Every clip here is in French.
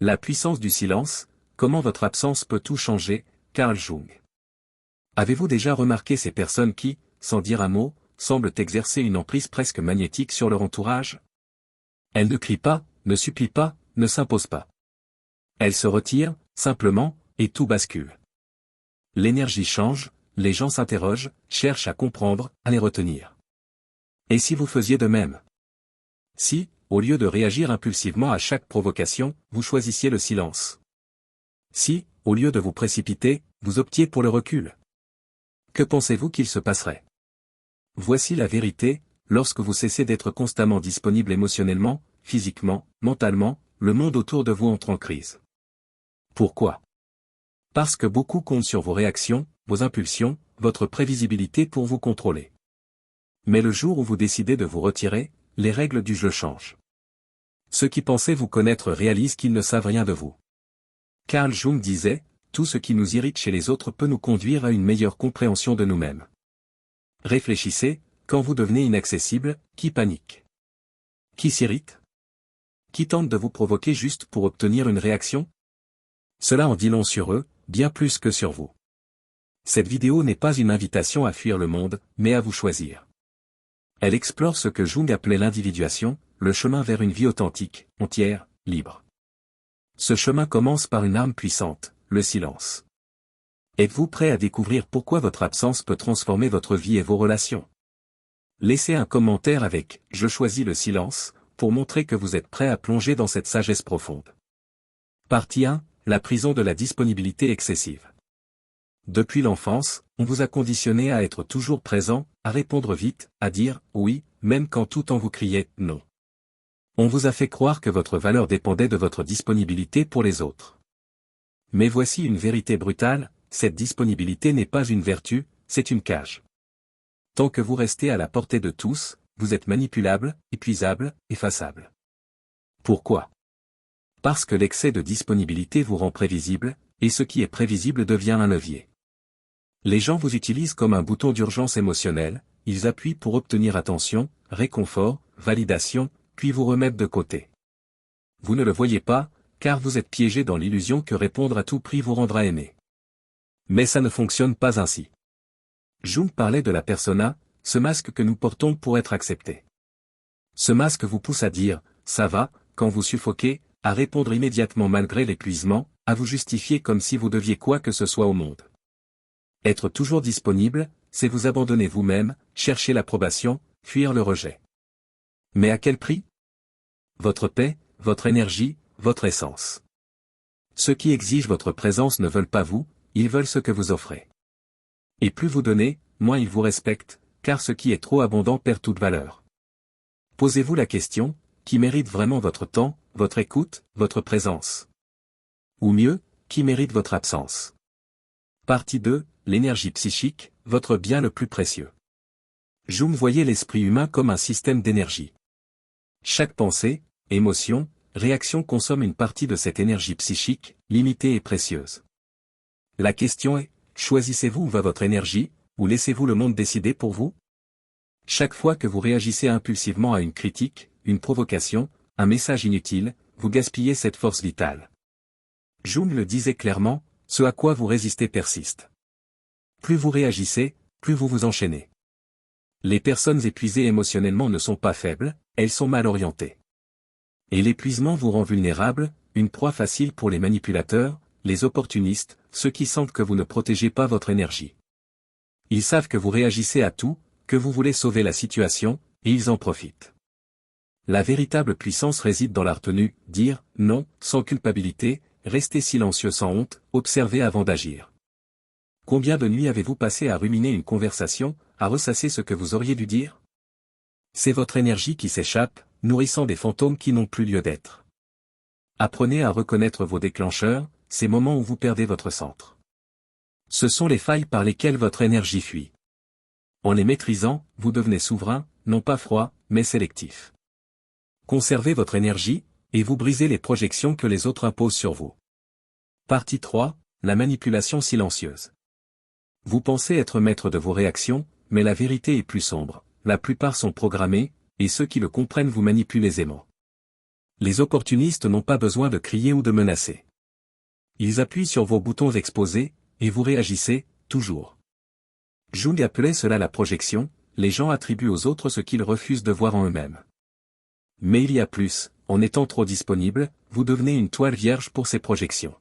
La puissance du silence, comment votre absence peut tout changer, Carl Jung. Avez-vous déjà remarqué ces personnes qui, sans dire un mot, semblent exercer une emprise presque magnétique sur leur entourage? Elles ne crient pas, ne supplient pas, ne s'imposent pas. Elles se retirent, simplement, et tout bascule. L'énergie change, les gens s'interrogent, cherchent à comprendre, à les retenir. Et si vous faisiez de même? Si, au lieu de réagir impulsivement à chaque provocation, vous choisissiez le silence? Si, au lieu de vous précipiter, vous optiez pour le recul? Que pensez-vous qu'il se passerait? Voici la vérité, lorsque vous cessez d'être constamment disponible émotionnellement, physiquement, mentalement, le monde autour de vous entre en crise. Pourquoi? Parce que beaucoup comptent sur vos réactions, vos impulsions, votre prévisibilité pour vous contrôler. Mais le jour où vous décidez de vous retirer, les règles du jeu changent. Ceux qui pensaient vous connaître réalisent qu'ils ne savent rien de vous. Carl Jung disait, tout ce qui nous irrite chez les autres peut nous conduire à une meilleure compréhension de nous-mêmes. Réfléchissez, quand vous devenez inaccessible, qui panique? Qui s'irrite? Qui tente de vous provoquer juste pour obtenir une réaction? Cela en dit long sur eux, bien plus que sur vous. Cette vidéo n'est pas une invitation à fuir le monde, mais à vous choisir. Elle explore ce que Jung appelait l'individuation, le chemin vers une vie authentique, entière, libre. Ce chemin commence par une arme puissante, le silence. Êtes-vous prêt à découvrir pourquoi votre absence peut transformer votre vie et vos relations? Laissez un commentaire avec « Je choisis le silence » pour montrer que vous êtes prêt à plonger dans cette sagesse profonde. Partie 1, la prison de la disponibilité excessive. Depuis l'enfance, on vous a conditionné à être toujours présent, à répondre vite, à dire « oui », même quand tout en vous criait « non ». On vous a fait croire que votre valeur dépendait de votre disponibilité pour les autres. Mais voici une vérité brutale, cette disponibilité n'est pas une vertu, c'est une cage. Tant que vous restez à la portée de tous, vous êtes manipulable, épuisable, effaçable. Pourquoi? Parce que l'excès de disponibilité vous rend prévisible, et ce qui est prévisible devient un levier. Les gens vous utilisent comme un bouton d'urgence émotionnelle, ils appuient pour obtenir attention, réconfort, validation, puis vous remettent de côté. Vous ne le voyez pas, car vous êtes piégé dans l'illusion que répondre à tout prix vous rendra aimé. Mais ça ne fonctionne pas ainsi. Jung parlait de la persona, ce masque que nous portons pour être acceptés. Ce masque vous pousse à dire « ça va » quand vous suffoquez, à répondre immédiatement malgré l'épuisement, à vous justifier comme si vous deviez quoi que ce soit au monde. Être toujours disponible, c'est vous abandonner vous-même, chercher l'approbation, fuir le rejet. Mais à quel prix? Votre paix, votre énergie, votre essence. Ceux qui exigent votre présence ne veulent pas vous, ils veulent ce que vous offrez. Et plus vous donnez, moins ils vous respectent, car ce qui est trop abondant perd toute valeur. Posez-vous la question, qui mérite vraiment votre temps, votre écoute, votre présence? Ou mieux, qui mérite votre absence? Partie 2, l'énergie psychique, votre bien le plus précieux. Jung voyait l'esprit humain comme un système d'énergie. Chaque pensée, émotion, réaction consomme une partie de cette énergie psychique, limitée et précieuse. La question est, choisissez-vous où va votre énergie, ou laissez-vous le monde décider pour vous? Chaque fois que vous réagissez impulsivement à une critique, une provocation, un message inutile, vous gaspillez cette force vitale. Jung le disait clairement, ce à quoi vous résistez persiste. Plus vous réagissez, plus vous vous enchaînez. Les personnes épuisées émotionnellement ne sont pas faibles, elles sont mal orientées. Et l'épuisement vous rend vulnérable, une proie facile pour les manipulateurs, les opportunistes, ceux qui sentent que vous ne protégez pas votre énergie. Ils savent que vous réagissez à tout, que vous voulez sauver la situation, et ils en profitent. La véritable puissance réside dans la retenue, dire « non » sans culpabilité, rester silencieux sans honte, observer avant d'agir. Combien de nuits avez-vous passé à ruminer une conversation, à ressasser ce que vous auriez dû dire? C'est votre énergie qui s'échappe, nourrissant des fantômes qui n'ont plus lieu d'être. Apprenez à reconnaître vos déclencheurs, ces moments où vous perdez votre centre. Ce sont les failles par lesquelles votre énergie fuit. En les maîtrisant, vous devenez souverain, non pas froid, mais sélectif. Conservez votre énergie, et vous brisez les projections que les autres imposent sur vous. Partie 3, la manipulation silencieuse. Vous pensez être maître de vos réactions, mais la vérité est plus sombre, la plupart sont programmés, et ceux qui le comprennent vous manipulent aisément. Les opportunistes n'ont pas besoin de crier ou de menacer. Ils appuient sur vos boutons exposés, et vous réagissez, toujours. Jung appelait cela la projection, les gens attribuent aux autres ce qu'ils refusent de voir en eux-mêmes. Mais il y a plus, en étant trop disponible, vous devenez une toile vierge pour ces projections.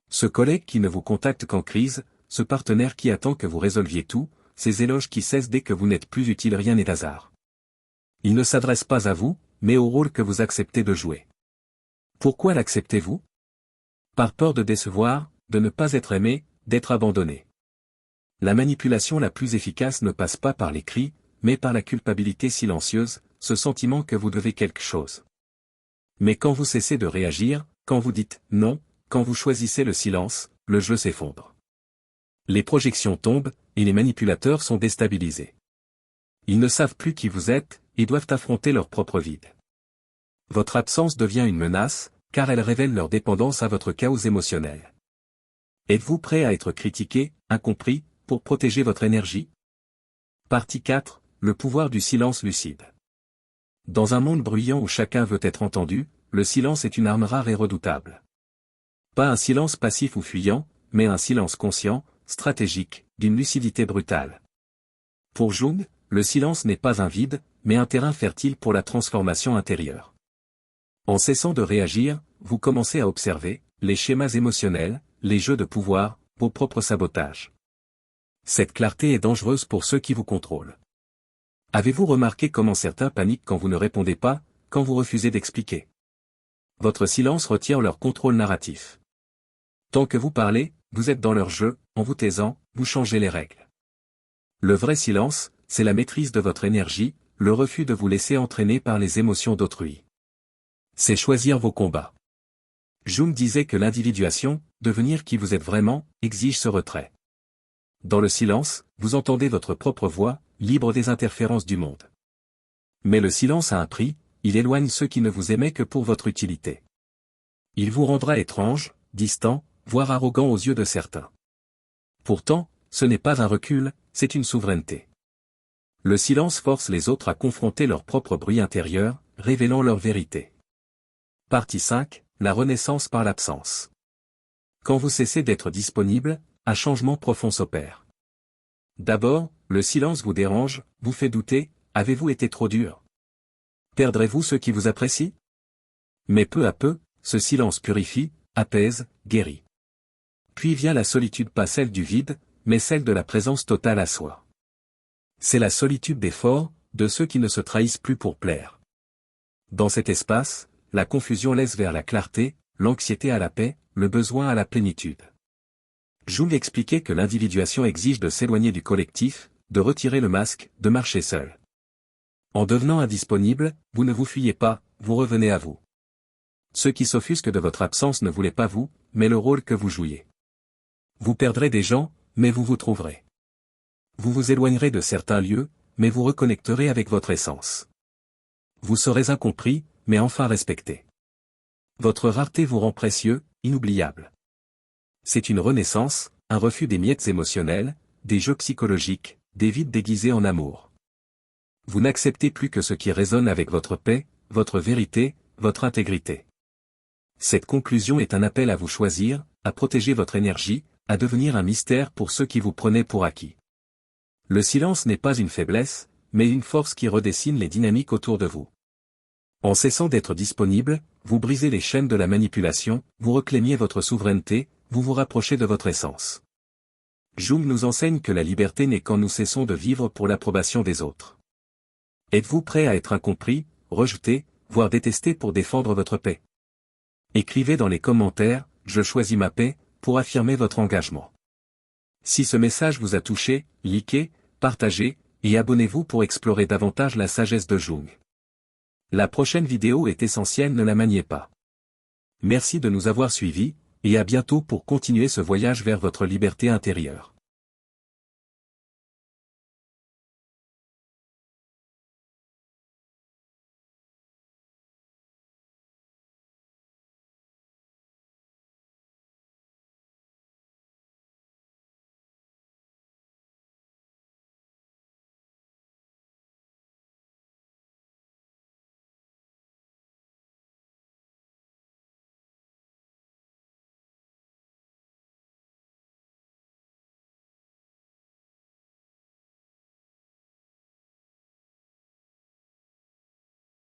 Ce collègue qui ne vous contacte qu'en crise, ce partenaire qui attend que vous résolviez tout, ces éloges qui cessent dès que vous n'êtes plus utile, rien n'est hasard. Il ne s'adresse pas à vous, mais au rôle que vous acceptez de jouer. Pourquoi l'acceptez-vous? Par peur de décevoir, de ne pas être aimé, d'être abandonné. La manipulation la plus efficace ne passe pas par les cris, mais par la culpabilité silencieuse, ce sentiment que vous devez quelque chose. Mais quand vous cessez de réagir, quand vous dites « non », quand vous choisissez le silence, le jeu s'effondre. Les projections tombent, et les manipulateurs sont déstabilisés. Ils ne savent plus qui vous êtes, et doivent affronter leur propre vide. Votre absence devient une menace, car elle révèle leur dépendance à votre chaos émotionnel. Êtes-vous prêt à être critiqué, incompris, pour protéger votre énergie? Partie 4, le pouvoir du silence lucide. Dans un monde bruyant où chacun veut être entendu, le silence est une arme rare et redoutable. Pas un silence passif ou fuyant, mais un silence conscient, stratégique, d'une lucidité brutale. Pour Jung, le silence n'est pas un vide, mais un terrain fertile pour la transformation intérieure. En cessant de réagir, vous commencez à observer les schémas émotionnels, les jeux de pouvoir, vos propres sabotages. Cette clarté est dangereuse pour ceux qui vous contrôlent. Avez-vous remarqué comment certains paniquent quand vous ne répondez pas, quand vous refusez d'expliquer? Votre silence retire leur contrôle narratif. Tant que vous parlez, vous êtes dans leur jeu, en vous taisant, vous changez les règles. Le vrai silence, c'est la maîtrise de votre énergie, le refus de vous laisser entraîner par les émotions d'autrui. C'est choisir vos combats. Jung disait que l'individuation, devenir qui vous êtes vraiment, exige ce retrait. Dans le silence, vous entendez votre propre voix, libre des interférences du monde. Mais le silence a un prix, il éloigne ceux qui ne vous aimaient que pour votre utilité. Il vous rendra étrange, distant, voire arrogant aux yeux de certains. Pourtant, ce n'est pas un recul, c'est une souveraineté. Le silence force les autres à confronter leur propre bruit intérieur, révélant leur vérité. Partie 5, la renaissance par l'absence. Quand vous cessez d'être disponible, un changement profond s'opère. D'abord, le silence vous dérange, vous fait douter, avez-vous été trop dur? Perdrez-vous ceux qui vous apprécient? Mais peu à peu, ce silence purifie, apaise, guérit. Puis vient la solitude, pas celle du vide, mais celle de la présence totale à soi. C'est la solitude des forts, de ceux qui ne se trahissent plus pour plaire. Dans cet espace, la confusion laisse vers la clarté, l'anxiété à la paix, le besoin à la plénitude. Jung expliquait que l'individuation exige de s'éloigner du collectif, de retirer le masque, de marcher seul. En devenant indisponible, vous ne vous fuyez pas, vous revenez à vous. Ceux qui s'offusquent de votre absence ne voulaient pas vous, mais le rôle que vous jouiez. Vous perdrez des gens, mais vous vous trouverez. Vous vous éloignerez de certains lieux, mais vous reconnecterez avec votre essence. Vous serez incompris, mais enfin respecté. Votre rareté vous rend précieux, inoubliable. C'est une renaissance, un refus des miettes émotionnelles, des jeux psychologiques, des vides déguisés en amour. Vous n'acceptez plus que ce qui résonne avec votre paix, votre vérité, votre intégrité. Cette conclusion est un appel à vous choisir, à protéger votre énergie, à devenir un mystère pour ceux qui vous prenaient pour acquis. Le silence n'est pas une faiblesse, mais une force qui redessine les dynamiques autour de vous. En cessant d'être disponible, vous brisez les chaînes de la manipulation, vous reclaimiez votre souveraineté, vous vous rapprochez de votre essence. Jung nous enseigne que la liberté n'est quand nous cessons de vivre pour l'approbation des autres. Êtes-vous prêt à être incompris, rejeté, voire détesté pour défendre votre paix? Écrivez dans les commentaires « Je choisis ma paix » pour affirmer votre engagement. Si ce message vous a touché, likez, partagez, et abonnez-vous pour explorer davantage la sagesse de Jung. La prochaine vidéo est essentielle, ne la maniez pas. Merci de nous avoir suivis, et à bientôt pour continuer ce voyage vers votre liberté intérieure.